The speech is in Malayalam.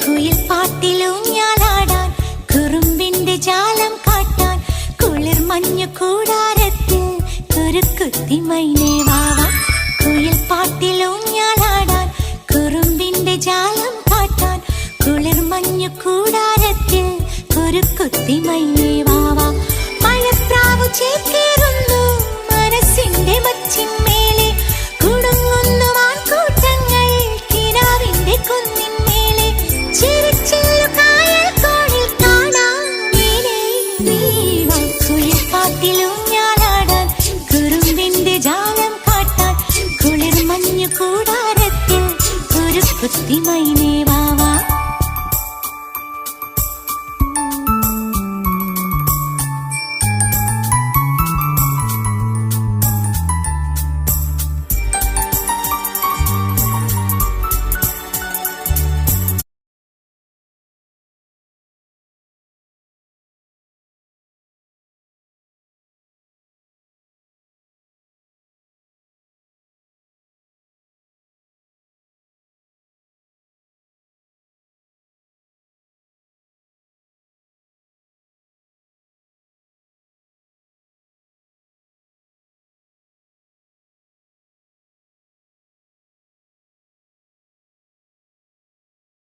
കുയിൽ പാട്ടിലൂഞ്ഞാലാടാൻ കുറുമ്പിന്റെ ജാലം കാട്ടാൻ കുളിർ മഞ്ഞു കൂടാരത്തിൽ കുരുക്കുത്തി മൈനേ വാവാ. കുയിൽ പാട്ടിലൂഞ്ഞാലാടാൻ കുറുമ്പിന്റെ ജാലം കാട്ടാൻ കുളിർ മഞ്ഞു കൂടാരത്തിൽ കുരുക്കുത്തി മൈനേ